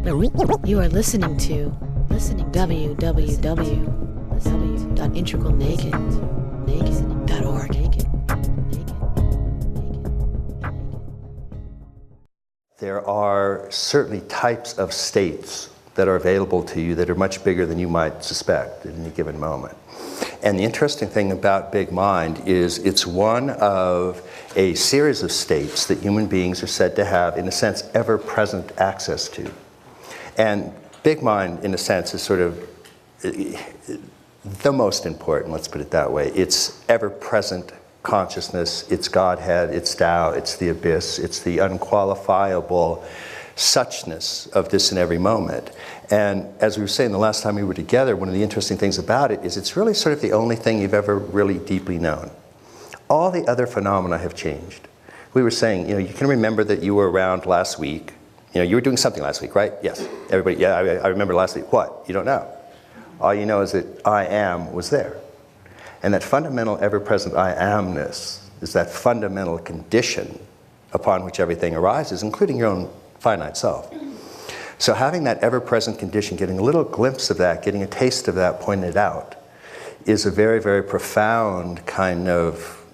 You are listening to www.integralnaked.org. There are certainly types of states that are available to you that are much bigger than you might suspect at any given moment. And the interesting thing about Big Mind is it's one of a series of states that human beings are said to have, in a sense, ever-present access to. And Big Mind, in a sense, is sort of the most important, let's put it that way. It's ever-present consciousness, it's Godhead, it's Tao, it's the abyss, it's the unqualifiable suchness of this in every moment. And as we were saying the last time we were together, one of the interesting things about it is it's really sort of the only thing you've ever really deeply known. All the other phenomena have changed. We were saying, you can remember that you were around last week. You were doing something last week, right? Yes. Everybody, yeah, I remember last week. What? You don't know. All you know is that I am was there. And that fundamental ever-present I amness is that fundamental condition upon which everything arises, including your own finite self. So having that ever-present condition, getting a little glimpse of that, getting a taste of that pointed out, is a very, very profound kind of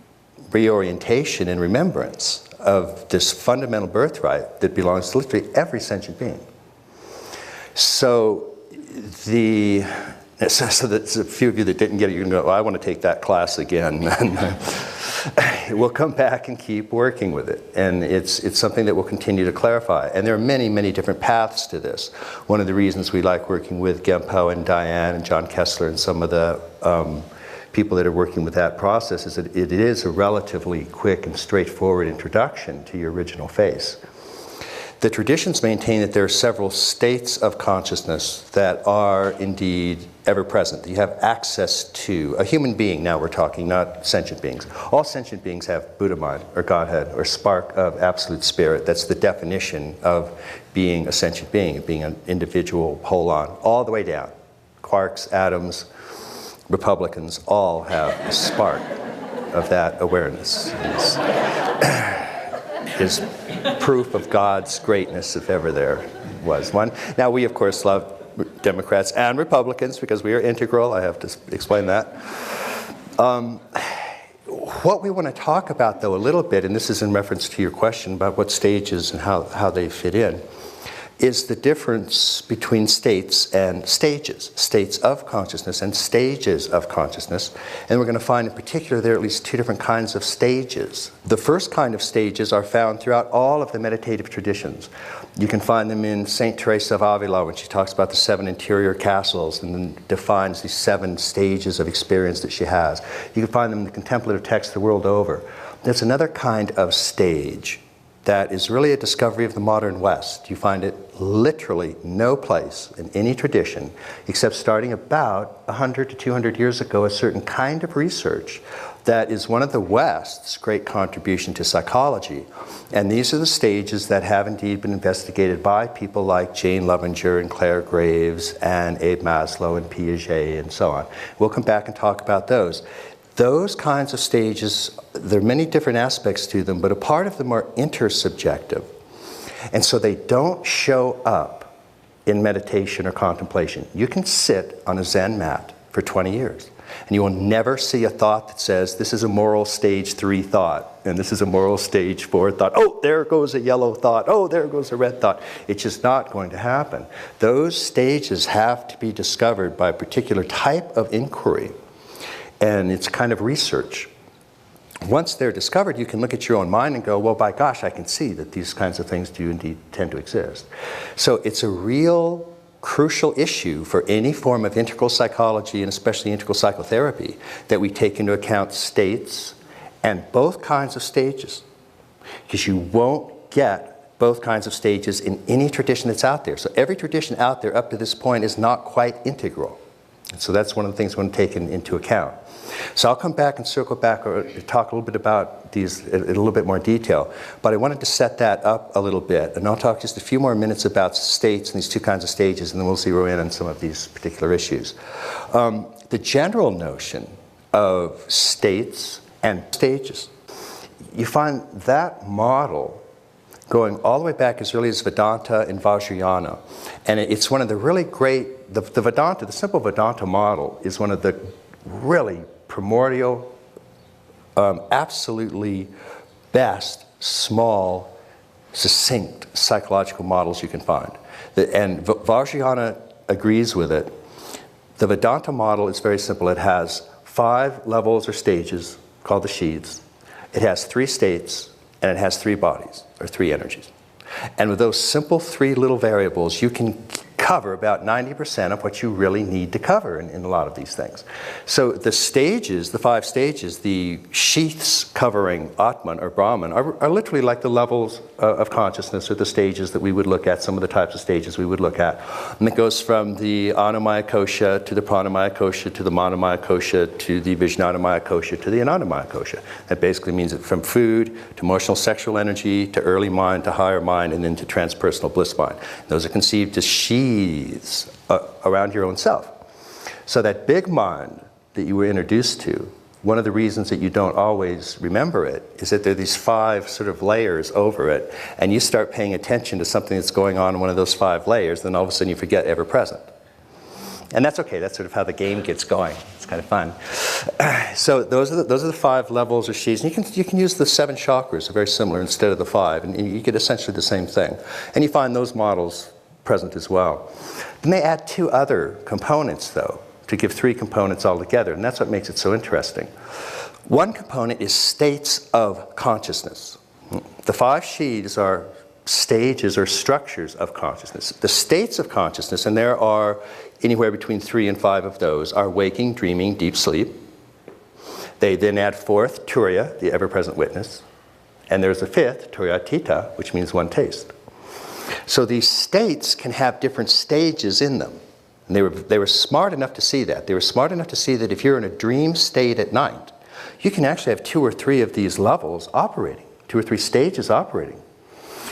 reorientation and remembrance of this fundamental birthright that belongs to literally every sentient being. So that's a few of you that didn't get it, you're going to go, well, I want to take that class again. We'll come back and keep working with it. And it's something that we'll continue to clarify. And there are many, many different paths to this. One of the reasons we like working with Genpo and Diane and John Kessler and some of the people that are working with that process is that it is a relatively quick and straightforward introduction to your original face. The traditions maintain that there are several states of consciousness that are indeed ever-present, that you have access to. A human being, now we're talking, not sentient beings. All sentient beings have Buddha mind, or Godhead, or spark of absolute spirit. That's the definition of being a sentient being, being an individual holon, all the way down. Quarks, atoms, Republicans, all have a spark of that awareness. Is proof of God's greatness, if ever there was one. Now, we, of course, love Democrats and Republicans because we are integral. I have to explain that. What we want to talk about, though, a little bit, and this is in reference to your question about what stages and how they fit in, is the difference between states and stages, states of consciousness and stages of consciousness. And we're going to find in particular there are at least two different kinds of stages. The first kind of stages are found throughout all of the meditative traditions. You can find them in St. Teresa of Avila when she talks about the 7 interior castles and then defines these 7 stages of experience that she has. You can find them in the contemplative texts the world over. There's another kind of stage that is really a discovery of the modern West. You find it literally no place in any tradition except starting about 100 to 200 years ago, a certain kind of research that is one of the West's great contribution to psychology. And these are the stages that have indeed been investigated by people like Jane Lovinger and Claire Graves and Abe Maslow and Piaget and so on. We'll come back and talk about those. Those kinds of stages, there are many different aspects to them, but a part of them are intersubjective. And so they don't show up in meditation or contemplation. You can sit on a Zen mat for 20 years, and you will never see a thought that says, this is a moral stage 3 thought, and this is a moral stage 4 thought. Oh, there goes a yellow thought. Oh, there goes a red thought. It's just not going to happen. Those stages have to be discovered by a particular type of inquiry. And it's kind of research. Once they're discovered, you can look at your own mind and go, well, by gosh, I can see that these kinds of things do indeed tend to exist. So it's a real crucial issue for any form of integral psychology and especially integral psychotherapy that we take into account states and both kinds of stages. Because you won't get both kinds of stages in any tradition that's out there. So every tradition out there up to this point is not quite integral. And so that's one of the things we want to take into account. So I'll come back and circle back or talk a little bit about these in a little bit more detail. But I wanted to set that up a little bit. And I'll talk just a few more minutes about states and these two kinds of stages, and then we'll zero in on some of these particular issues. The general notion of states and stages, you find that model going all the way back as early as Vedanta and Vajrayana. And it's one of the really great, the Vedanta, the simple Vedanta model is one of the really primordial, absolutely best, small, succinct psychological models you can find. And Vajrayana agrees with it. The Vedanta model is very simple. It has 5 levels or stages called the sheaths. It has 3 states, and it has 3 bodies, or 3 energies. And with those simple 3 little variables, you can cover about 90% of what you really need to cover in a lot of these things. So the stages, the 5 stages, the sheaths covering Atman or Brahman are literally like the levels of consciousness, or the stages that we would look at, some of the types of stages we would look at. And it goes from the Annamaya Kosha to the Pranamaya Kosha to the Manomaya Kosha to the Vijnanamaya Kosha to the Anandamaya Kosha. That basically means that from food to emotional sexual energy to early mind to higher mind and then to transpersonal bliss mind. Those are conceived as sheaths around your own self. So that big mind that you were introduced to, one of the reasons that you don't always remember it is that there are these 5 sort of layers over it, and you start paying attention to something that's going on in one of those 5 layers, then all of a sudden you forget ever present. And that's okay, that's sort of how the game gets going. It's kind of fun. So those are the 5 levels or sheaths. And you can use the 7 chakras, they're very similar, instead of the 5, and you get essentially the same thing. And you find those models present as well. Then they add 2 other components, though, to give 3 components altogether, and that's what makes it so interesting. One component is states of consciousness. The 5 sheaths are stages or structures of consciousness. The states of consciousness, and there are anywhere between 3 and 5 of those, are waking, dreaming, deep sleep. They then add 4th, Turiya, the ever-present witness, and there's a 5th, Turiyatita, which means one taste. So these states can have different stages in them. And they were smart enough to see that. They were smart enough to see that if you're in a dream state at night, you can actually have 2 or 3 of these levels operating, 2 or 3 stages operating.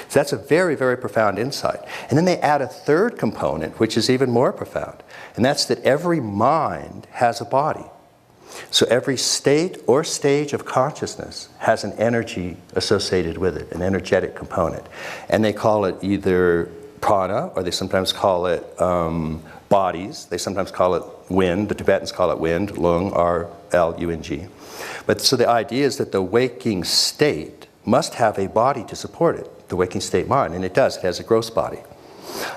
So that's a very, very profound insight. And then they add a 3rd component, which is even more profound. And that's that every mind has a body. So every state or stage of consciousness has an energy associated with it, an energetic component. And they call it either prana, or they sometimes call it bodies. They sometimes call it wind. The Tibetans call it wind, lung, R-L-U-N-G. But so the idea is that the waking state must have a body to support it, the waking state mind, and it does. It has a gross body.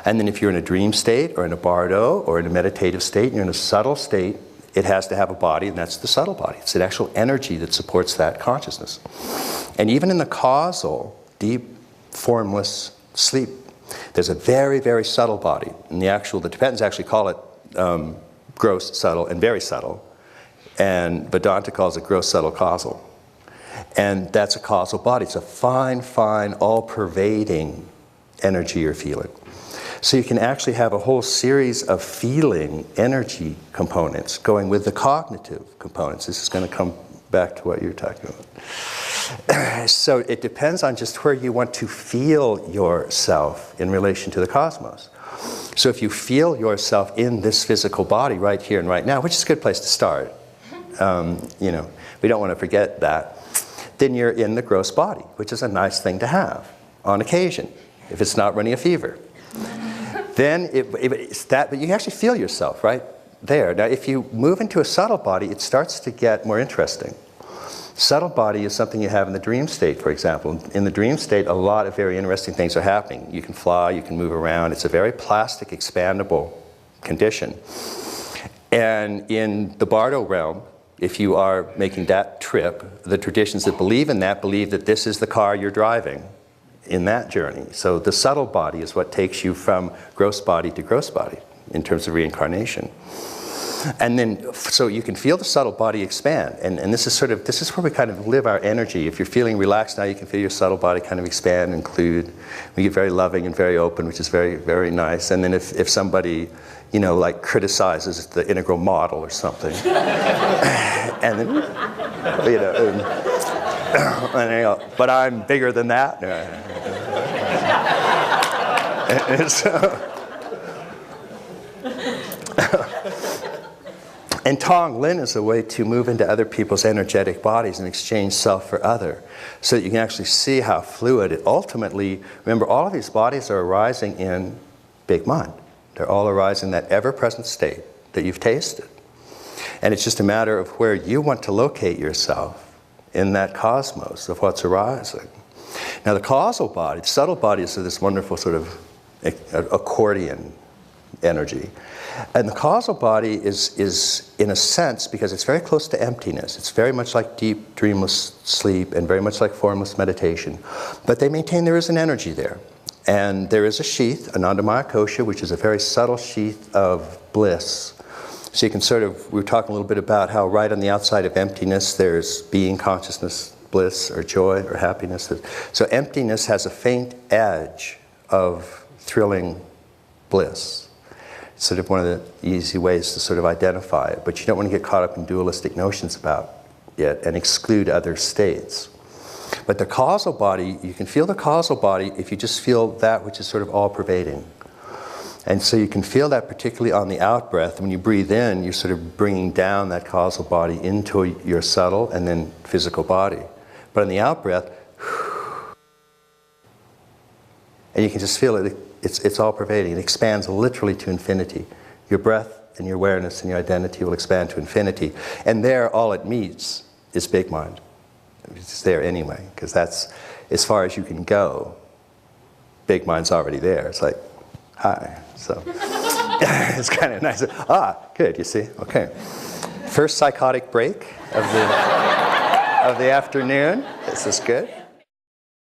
And then if you're in a dream state, or in a bardo, or in a meditative state, and you're in a subtle state, it has to have a body, and that's the subtle body. It's an actual energy that supports that consciousness. And even in the causal, deep, formless sleep, there's a very, very subtle body. And the Tibetans actually call it gross, subtle, and very subtle. And Vedanta calls it gross, subtle, causal. And that's a causal body. It's a fine, fine, all-pervading energy or feeling. So you can actually have a whole series of feeling energy components going with the cognitive components. This is going to come back to what you're talking about. So it depends on just where you want to feel yourself in relation to the cosmos. So if you feel yourself in this physical body right here and right now, which is a good place to start, we don't want to forget that, then you're in the gross body, which is a nice thing to have on occasion, if it's not running a fever. Then it's that, but you actually feel yourself right there. Now, if you move into a subtle body, it starts to get more interesting. Subtle body is something you have in the dream state, for example. In the dream state, a lot of very interesting things are happening. You can fly, you can move around. It's a very plastic, expandable condition. And in the bardo realm, if you are making that trip, the traditions that believe in that believe that this is the car you're driving in that journey. So the subtle body is what takes you from gross body to gross body in terms of reincarnation. And then, so you can feel the subtle body expand. And this is where we kind of live our energy. If you're feeling relaxed now, you can feel your subtle body kind of expand, include. We get very loving and very open, which is very, very nice. And then if somebody, like criticizes the integral model or something, and then, but I'm bigger than that. And Tong Lin is a way to move into other people's energetic bodies and exchange self for other, so that you can actually see how fluid it ultimately, remember, all of these bodies are arising in big mind. They're all arising in that ever-present state that you've tasted. And it's just a matter of where you want to locate yourself in that cosmos of what's arising. Now the causal body, the subtle bodies are this wonderful sort of accordion energy. And the causal body is in a sense, because it's very close to emptiness, it's very much like deep, dreamless sleep and very much like formless meditation. But they maintain there is an energy there. And there is a sheath, Anandamaya Kosha, which is a very subtle sheath of bliss. So you can sort of, we were talking a little bit about how right on the outside of emptiness there's being, consciousness, bliss, or joy, or happiness. So emptiness has a faint edge of thrilling bliss. It's sort of one of the easy ways to sort of identify it, but you don't want to get caught up in dualistic notions about it and exclude other states. But the causal body, you can feel the causal body if you just feel that which is sort of all-pervading. And so you can feel that particularly on the out-breath. When you breathe in, you're sort of bringing down that causal body into your subtle and then physical body. But on the out-breath, and you can just feel it, it's all-pervading. It expands literally to infinity. Your breath and your awareness and your identity will expand to infinity. And there, all it meets is big mind. It's there anyway, because that's as far as you can go. Big mind's already there. It's like, hi. So it's kind of nice. Ah, good, you see? Okay. First psychotic break of the afternoon. This is good.